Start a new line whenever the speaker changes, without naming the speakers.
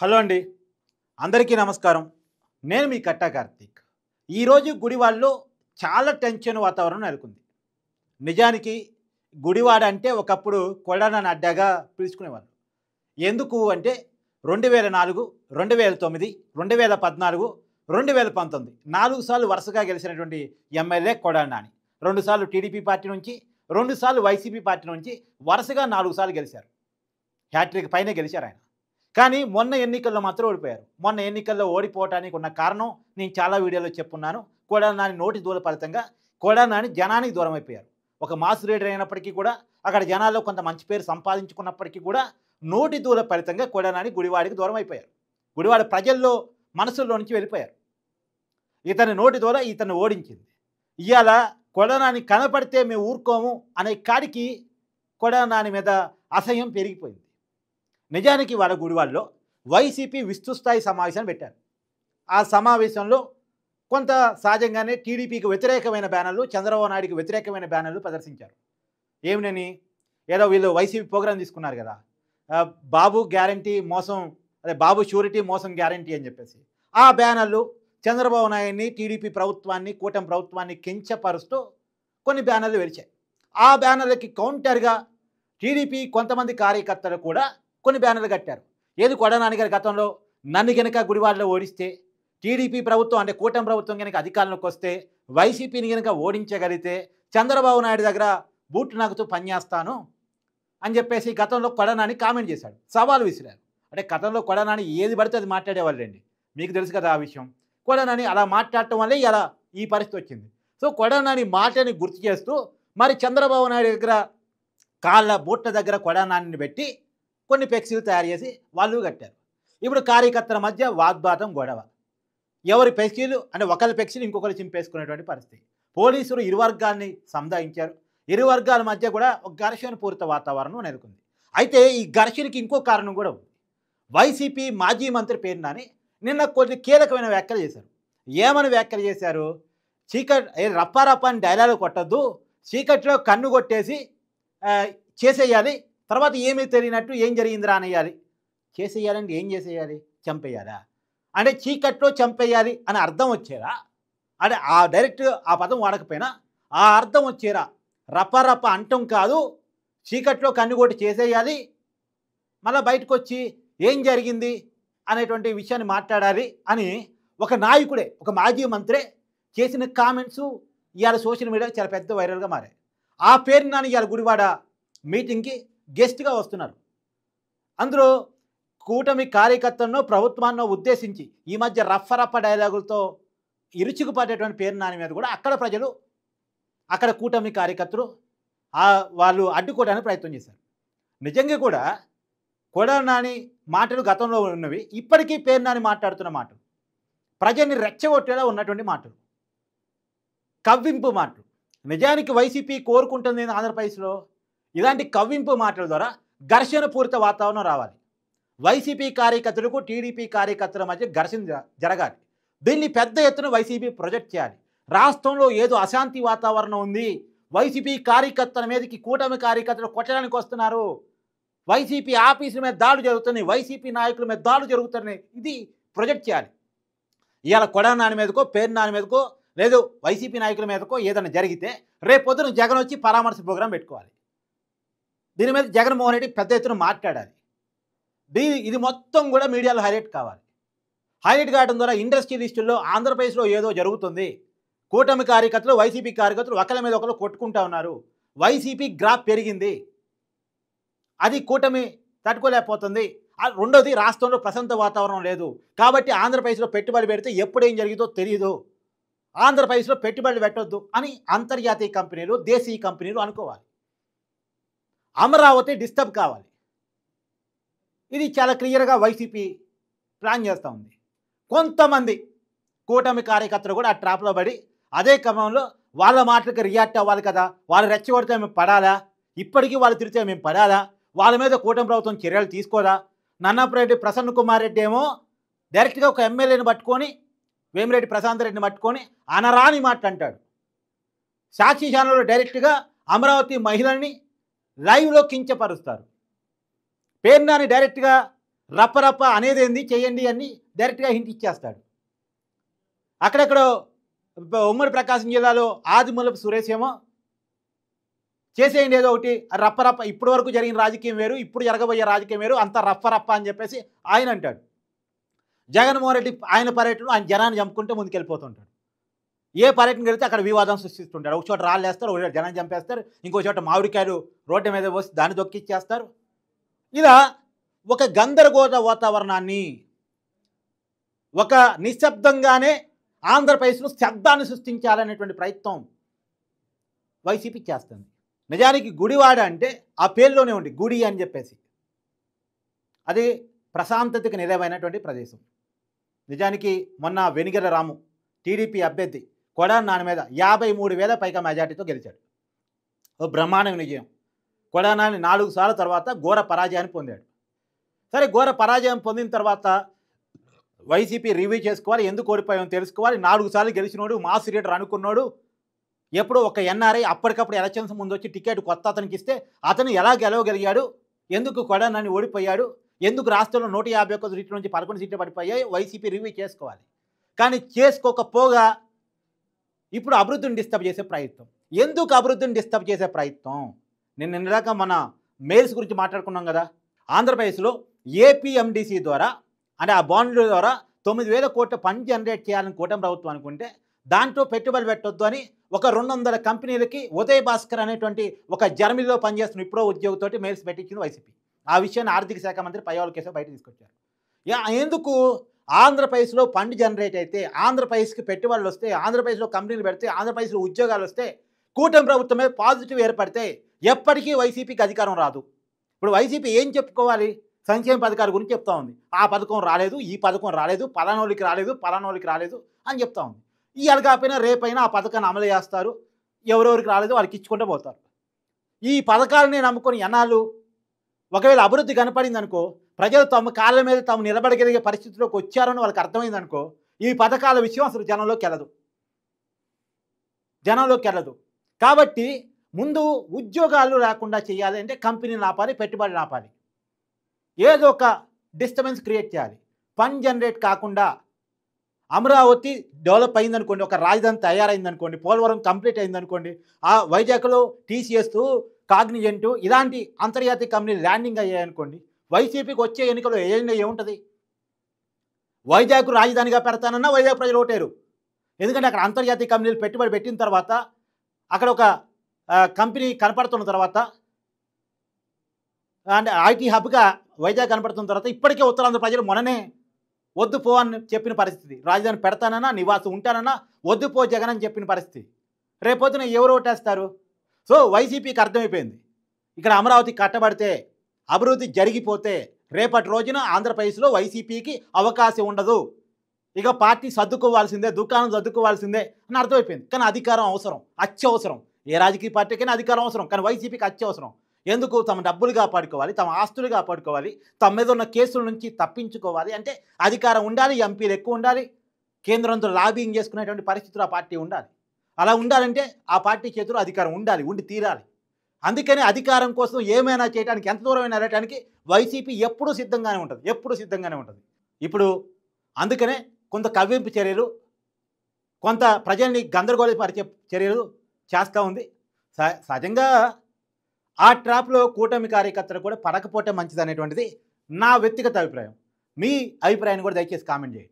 Hello అండి, అందరికీ నమస్కారం. నేను మీ కట్టా కార్తీక్. ఈరోజు గుడివాడలో చాలా టెన్షన్ వాతావరణం నెలకొంది. నిజానికి గుడివాడ అంటే ఒకప్పుడు కొడానని అడ్డాగా పిలుచుకునేవాళ్ళు. ఎందుకు అంటే 2004, 2009, 2014, 2019 4 సార్లు వరుసగా గెలిచినటువంటి ఎమ్మెల్యే కొడాలి నాని. 2 సార్లు టీడీపీ పార్టీ నుంచి, 2 సార్లు వైసీపీ పార్టీ నుంచి వరుసగా 4 సార్లు గెలిచారు. హ్యాట్రిక్ పైనే గెలిచారు ఆయన. కానీ మొన్న ఎన్నికల్లో మాత్రం ఓడిపోయారు. మొన్న ఎన్నికల్లో ఓడిపోవటానికి ఉన్న కారణం నేను చాలా వీడియోలో చెప్పున్నాను. కొడాలి నాని నోటి దూల ఫలితంగా కొడాలి నాని జనానికి దూరం అయిపోయారు. ఒక మాస్ లీడర్ అయినప్పటికీ కూడా, అక్కడ జనాల్లో కొంత మంచి పేరు సంపాదించుకున్నప్పటికీ కూడా నోటి దూల ఫలితంగా కొడాలి నాని గుడివాడికి దూరం అయిపోయారు. గుడివాడ ప్రజల్లో మనసుల్లో నుంచి వెళ్ళిపోయారు. ఇతని నోటి దూల ఇతన్ని ఓడించింది. ఇవాళ కొడాలి నాని కనపడితే మేము ఊరుకోము అనే కాడికి కొడాలి నాని మీద అసహ్యం పెరిగిపోయింది. నిజానికి వాళ్ళ గుడివాడలో వైసీపీ విస్తృతస్థాయి సమావేశాన్ని పెట్టారు. ఆ సమావేశంలో కొంత సహజంగానే టీడీపీకి వ్యతిరేకమైన బ్యానర్లు, చంద్రబాబు నాయుడికి వ్యతిరేకమైన బ్యానర్లు ప్రదర్శించారు. ఏమినని, ఏదో వీళ్ళు వైసీపీ ప్రోగ్రాం తీసుకున్నారు కదా, బాబు గ్యారంటీ మోసం, అదే బాబు షూరిటీ మోసం గ్యారంటీ అని చెప్పేసి ఆ బ్యానర్లు చంద్రబాబు నాయుడిని, టీడీపీ ప్రభుత్వాన్ని, కూటమి ప్రభుత్వాన్ని కించపరుస్తూ కొన్ని బ్యానర్లు వెలిచాయి. ఆ బ్యానర్లకి కౌంటర్గా టీడీపీ కొంతమంది కార్యకర్తలు కూడా కొన్ని బ్యానర్లు కట్టారు. ఏది, కొడాలి నాని గారి గతంలో నన్ను కనుక గుడివాడలో ఓడిస్తే, టీడీపీ ప్రభుత్వం అంటే కూటమి ప్రభుత్వం కనుక అధికారంలోకి వస్తే, వైసీపీని కనుక ఓడించగలిగితే చంద్రబాబు నాయుడు దగ్గర బూట్లు నాకుతూ పనిచేస్తాను అని చెప్పేసి గతంలో కొడాలి నాని కామెంట్ చేశాడు, సవాలు విసిరారు. అంటే గతంలో కొడాలి నాని ఏది పడితే అది మాట్లాడేవాళ్ళండి, మీకు తెలుసు కదా ఆ విషయం. కొడాలి నాని అలా మాట్లాడటం వల్లే ఇలా ఈ పరిస్థితి వచ్చింది. సో కొడాలి నాని మాటని గుర్తు చేస్తూ మరి చంద్రబాబు నాయుడు దగ్గర కాళ్ళ బూట్ల దగ్గర కొడాలి నానిని పెట్టి కొన్ని ఫ్లెక్సీలు తయారు చేసి వాళ్ళు కట్టారు. ఇప్పుడు కార్యకర్తల మధ్య వాగ్వాదం, గొడవ. ఎవరి ఫ్లెక్సీలు అంటే ఒకరి ఫ్లెక్సీలు ఇంకొకరు చింపేసుకునేటువంటి పరిస్థితి. పోలీసులు ఇరు వర్గాల్ని సంధాయించారు. ఇరు వర్గాల మధ్య కూడా ఒక ఘర్షణపూరిత వాతావరణం నెలకొంది. అయితే ఈ ఘర్షణకి ఇంకో కారణం కూడా ఉంది. వైసీపీ మాజీ మంత్రి పేరు నాని నిన్న కొన్ని కీలకమైన వ్యాఖ్యలు చేశారు. ఏమని వ్యాఖ్యలు చేశారు? రప్పారప్ప అని డైలాగ్ కొట్టద్దు, చీకట్లో కన్ను కొట్టేసి చేసేయాలి, తర్వాత ఏమీ తెలియనట్టు ఏం జరిగిందిరా అనేయాలి. చేసేయాలంటే ఏం చేసేయాలి? చంపేయాలా? అంటే చీకట్లో చంపేయాలి అని అర్థం వచ్చేరా? అంటే ఆ డైరెక్ట్ ఆ పదం వాడకపోయినా ఆ అర్థం వచ్చేరా? రప్ప అంటం కాదు, చీకట్లో కన్నుగొట్టి చేసేయాలి, మళ్ళీ బయటకు వచ్చి ఏం జరిగింది అనేటువంటి విషయాన్ని మాట్లాడాలి అని ఒక నాయకుడే, ఒక మాజీ మంత్రే చేసిన కామెంట్స్ ఇవాళ సోషల్ మీడియా చాలా పెద్ద వైరల్గా మారాయి. ఆ పేరు నాని ఇవాళ గుడివాడ మీటింగ్కి గెస్ట్గా వస్తున్నారు. అందులో కూటమి కార్యకర్తలను, ప్రభుత్వాన్ని ఉద్దేశించి ఈ మధ్య రప్ప డైలాగులతో ఇరుచుకుపడేటువంటి పేరు నాని మీద కూడా అక్కడ ప్రజలు, అక్కడ కూటమి కార్యకర్తలు వాళ్ళు అడ్డుకోవడానికి ప్రయత్నం చేశారు. నిజంగా కూడా కొడాలి నాని మాటలు గతంలో ఉన్నవి, ఇప్పటికీ పేరు నాని మాట్లాడుతున్న మాటలు, ప్రజల్ని రెచ్చగొట్టేలా ఉన్నటువంటి మాటలు, కవ్వింపు మాటలు. నిజానికి వైసీపీ కోరుకుంటుంది ఆంధ్రప్రదేశ్లో ఇలాంటి కవ్వింపు మాటల ద్వారా ఘర్షణ పూరిత వాతావరణం రావాలి. వైసీపీ కార్యకర్తలకు, టీడీపీ కార్యకర్తల మధ్య ఘర్షణ జరగాలి. దీన్ని పెద్ద ఎత్తున వైసీపీ ప్రొజెక్ట్ చేయాలి. రాష్ట్రంలో ఏదో అశాంతి వాతావరణం ఉంది, వైసీపీ కార్యకర్తల మీదకి కూటమి కార్యకర్తలు కొట్టడానికి వస్తున్నారు, వైసీపీ ఆఫీసుల మీద దాడులు జరుగుతున్నాయి, వైసీపీ నాయకుల మీద దాడులు జరుగుతున్నాయి, ఇది ప్రొజెక్ట్ చేయాలి. ఇవాళ కొడాలి నాని మీదకో, పేరు నాని మీదకో, లేదు వైసీపీ నాయకుల మీదకో ఏదైనా జరిగితే రేపు పొద్దున జగన్ వచ్చి పరామర్శ ప్రోగ్రాం పెట్టుకోవాలి. దీని మీద జగన్మోహన్ రెడ్డి పెద్ద ఎత్తున మాట్లాడాలి. ఇది మొత్తం కూడా మీడియాలో హైలైట్ కావాలి. హైలైట్ కావడం ద్వారా ఇండస్ట్రియలిస్టుల్లో ఆంధ్రప్రదేశ్లో ఏదో జరుగుతుంది, కూటమి కార్యకర్తలు, వైసీపీ కార్యకర్తలు ఒకరి మీద ఒకరు కొట్టుకుంటా ఉన్నారు, వైసీపీ గ్రాఫ్ పెరిగింది, అది కూటమి తట్టుకోలేకపోతుంది, రెండోది రాష్ట్రంలో ప్రశాంత వాతావరణం లేదు, కాబట్టి ఆంధ్రప్రదేశ్లో పెట్టుబడి పెడితే ఎప్పుడు ఏం జరిగిందో తెలియదు, ఆంధ్రప్రదేశ్లో పెట్టుబడులు పెట్టొద్దు అని అంతర్జాతీయ కంపెనీలు, దేశీయ కంపెనీలు అనుకోవాలి. అమరావతి డిస్టర్బ్ కావాలి. ఇది చాలా క్లియర్గా వైసీపీ ప్లాన్ చేస్తూ ఉంది. కొంతమంది కూటమి కార్యకర్తలు కూడా ఆ ట్రాప్లో పడి అదే క్రమంలో వాళ్ళ మాటలకు రియాక్ట్ అవ్వాలి కదా, వాళ్ళు రెచ్చగొడితే మేము పడాలా, ఇప్పటికీ వాళ్ళు తిరిగితే మేము పడాలా, వాళ్ళ మీద కూటమి ప్రభుత్వం చర్యలు తీసుకోదా. నన్నపరెడ్డి ప్రసన్న కుమార్ రెడ్డి ఏమో డైరెక్ట్గా ఒక ఎమ్మెల్యేని పట్టుకొని, వేమిరెడ్డి ప్రశాంత్ రెడ్డిని పట్టుకొని అనరాని మాట అంటాడు. సాక్షి ఛానల్లో డైరెక్ట్గా అమరావతి మహిళల్ని లైవ్లో కించపరుస్తారు. పేరు నాని డైరెక్ట్గా రప్పరప్ప అనేదేంది చేయండి అని డైరెక్ట్గా హింట్ ఇచ్చేస్తాడు. అక్కడెక్కడో ఉమ్మడి ప్రకాశం జిల్లాలో ఆదిమూలపు సురేష్ ఏమో చేసేయండి ఏదో ఒకటి రప్పరప్ప, ఇప్పటి వరకు జరిగిన రాజకీయం వేరు, ఇప్పుడు జరగబోయే రాజకీయం వేరు, అంతా రప్పరప్ప అని చెప్పేసి ఆయన అంటాడు. జగన్మోహన్ రెడ్డి ఆయన పర్యటనలో ఆయన జనాన్ని చంపుకుంటే ముందుకెళ్ళిపోతుంటాడు. ఏ పర్యటనకి వెళ్తే అక్కడ వివాదం సృష్టిస్తుంటాడు. ఒక చోట రాళ్ళు వేస్తారు, ఒక చోట జనాన్ని చంపేస్తారు, ఇంకో చోట మామిడికాయలు రోడ్డు మీద పోసి దాన్ని దొక్కిచ్చేస్తారు. ఇలా ఒక గందరగోళ వాతావరణాన్ని, ఒక నిశ్శబ్దంగానే ఆంధ్రప్రదేశ్లో శబ్దాన్ని సృష్టించాలనేటువంటి ప్రయత్నం వైసీపీ చేస్తుంది. నిజానికి గుడివాడ అంటే ఆ పేరులోనే ఉంది, గుడి అని చెప్పేసి. అది ప్రశాంతతకు నిలవైనటువంటి ప్రదేశం. నిజానికి మొన్న వెనిగెల రాము టీడీపీ అభ్యర్థి కొడాలి నాని మీద 53,000 పైగా మెజార్టీతో గెలిచాడు. ఓ బ్రహ్మాండమైన విజయం. కొడాలి నాని 4 సార్ల తర్వాత ఘోర పరాజయాన్ని పొందాడు. సరే, ఘోర పరాజయం పొందిన తర్వాత వైసీపీ రివ్యూ చేసుకోవాలి, ఎందుకు ఓడిపోయామో తెలుసుకోవాలి. 4 సార్లు గెలిచినోడు, మాస్ లీడర్ అనుకున్నాడు, ఎప్పుడో ఒక ఎన్ఆర్ఐ అప్పటికప్పుడు ఎలక్షన్స్ ముందు వచ్చి టికెట్ కొత్త అతనికి ఇస్తే అతను ఎలా గెలవగలిగాడు, ఎందుకు కొడాలి నాని ఓడిపోయాడు, ఎందుకు రాష్ట్రంలో 151 సీట్ల నుంచి 11 సీట్లు పడిపోయాయి, వైసీపీ రివ్యూ చేసుకోవాలి. కానీ చేసుకోకపోగా ఇప్పుడు అభివృద్ధిని డిస్టర్బ్ చేసే ప్రయత్నం. ఎందుకు అభివృద్ధిని డిస్టర్బ్ చేసే ప్రయత్నం? నేను నిన్నదాక మన మెయిల్స్ గురించి మాట్లాడుకున్నాం కదా. ఆంధ్రప్రదేశ్లో ఏపీఎండిసి ద్వారా, అంటే ఆ బాండ్ల ద్వారా 9,000 కోట్ల ఫండ్ జనరేట్ చేయాలని కూటమి ప్రభుత్వం అనుకుంటే దాంట్లో పెట్టుబడి పెట్టొద్దు అని ఒక 200 కంపెనీలకి ఉదయ్ భాస్కర్ అనేటువంటి ఒక జర్మనీలో పనిచేస్తున్న ఇప్పుడో ఉద్యోగితోటి మెయిల్స్ పెట్టించింది వైసీపీ. ఆ విషయాన్ని ఆర్థిక శాఖ మంత్రి పయ్యావుల కేశవ్ బయట తీసుకొచ్చారు. ఎందుకు ఆంధ్రప్రదేశ్లో ఫండ్ జనరేట్ అయితే, ఆంధ్రప్రదేశ్కి పెట్టుబడులు వస్తే, ఆంధ్రప్రదేశ్లో కంపెనీలు పెడితే, ఆంధ్రప్రదేశ్లో ఉద్యోగాలు వస్తే, కూటమి ప్రభుత్వం మీద పాజిటివ్ ఏర్పడితే ఎప్పటికీ వైసీపీకి అధికారం రాదు. ఇప్పుడు వైసీపీ ఏం చెప్పుకోవాలి? సంక్షేమ పథకాల గురించి చెప్తా ఉంది. ఆ పథకం రాలేదు, ఈ పథకం రాలేదు, పలానోళ్ళకి రాలేదు, పలానోళ్ళకి రాలేదు అని చెప్తా ఉంది. ఇవాళ కాకపోయినా రేపైనా ఆ పథకాన్ని అమలు చేస్తారు, ఎవరెవరికి రాలేదు వాళ్ళకి ఇచ్చుకుంటూ పోతారు. ఈ పథకాలని నమ్ముకొని ఎన్నాళ్ళు ఒకవేళ అభివృద్ధి కనపడింది అనుకో, ప్రజలు తమ కాళ్ళ మీద తాము నిలబడగలిగే పరిస్థితిలోకి వచ్చారని వాళ్ళకి అర్థమైందనుకో, ఈ పథకాల విషయం అసలు జనంలోకి వెళ్ళదు. కాబట్టి ముందు ఉద్యోగాలు లేకుండా చేయాలి అంటే కంపెనీలు ఆపాలి, పెట్టుబడులు ఆపాలి, ఏదో ఒక డిస్టర్బెన్స్ క్రియేట్ చేయాలి. ఫండ్ జనరేట్ కాకుండా అమరావతి డెవలప్ అయిందనుకోండి, ఒక రాజధాని తయారైందనుకోండి, పోలవరం కంప్లీట్ అయిందనుకోండి, ఆ వైజాగ్లో టీసీఎస్, కాగ్నిజెంట్ ఇలాంటి అంతర్జాతీయ కంపెనీలు ల్యాండింగ్ అయ్యాయనుకోండి, వైసీపీకి వచ్చే ఎన్నికలు ఏముంటుంది? వైజాగ్ రాజధానిగా పెడతానన్నా వైజాగ్ ప్రజలు ఓటేరు. ఎందుకంటే అక్కడ అంతర్జాతీయ కంపెనీలు పెట్టుబడి పెట్టిన తర్వాత, అక్కడ ఒక కంపెనీ కనపడుతున్న తర్వాత, అంటే ఐటీ హబ్గా వైజాగ్ కనపడుతున్న తర్వాత ఇప్పటికే ఉత్తరాంధ్ర ప్రజలు మొన్ననే వద్దు పో అని చెప్పిన పరిస్థితి. రాజధాని పెడతానన్నా, నివాసం ఉంటానన్నా వద్దు పో జగన్ అని చెప్పిన పరిస్థితి. రేపొద్దున ఎవరు ఓటేస్తారు? సో వైసీపీకి అర్థమైపోయింది, ఇక్కడ అమరావతి కట్టబడితే, అభివృద్ధి జరిగిపోతే రేపటి రోజున ఆంధ్రప్రదేశ్లో వైసీపీకి అవకాశం ఉండదు, ఇక పార్టీ సర్దుకోవాల్సిందే, దుకాణం సర్దుకోవాల్సిందే అని అర్థమైపోయింది. కానీ అధికారం అవసరం, అత్యవసరం. ఏ రాజకీయ పార్టీకైనా అధికారం అవసరం, కానీ వైసీపీకి అత్యవసరం. ఎందుకు? తమ డబ్బులు కాపాడుకోవాలి, తమ ఆస్తులు కాపాడుకోవాలి, తమ మీద ఉన్న కేసుల నుంచి తప్పించుకోవాలి అంటే అధికారం ఉండాలి, ఎంపీలు ఎక్కువ ఉండాలి, కేంద్రంతో లాబింగ్ చేసుకునేటువంటి పరిస్థితులు ఆ పార్టీ ఉండాలి. అలా ఉండాలంటే ఆ పార్టీ చేతిలో అధికారం ఉండాలి, ఉండి తీరాలి. అందుకని అధికారం కోసం ఏమైనా చేయడానికి, ఎంత దూరమైనా వెళ్ళడానికి వైసీపీ ఎప్పుడూ సిద్ధంగానే ఉంటుంది. ఇప్పుడు అందుకనే కొంత కవ్వింపు చర్యలు, కొంత ప్రజల్ని గందరగోళపరిచే చర్యలు చేస్తూ ఉంది. సహజంగా ఆ ట్రాప్లో కూటమి కార్యకర్తలు కూడా పడకపోతే మంచిది అనేటువంటిది నా వ్యక్తిగత అభిప్రాయం. మీ అభిప్రాయాన్ని కూడా దయచేసి కామెంట్ చేయండి.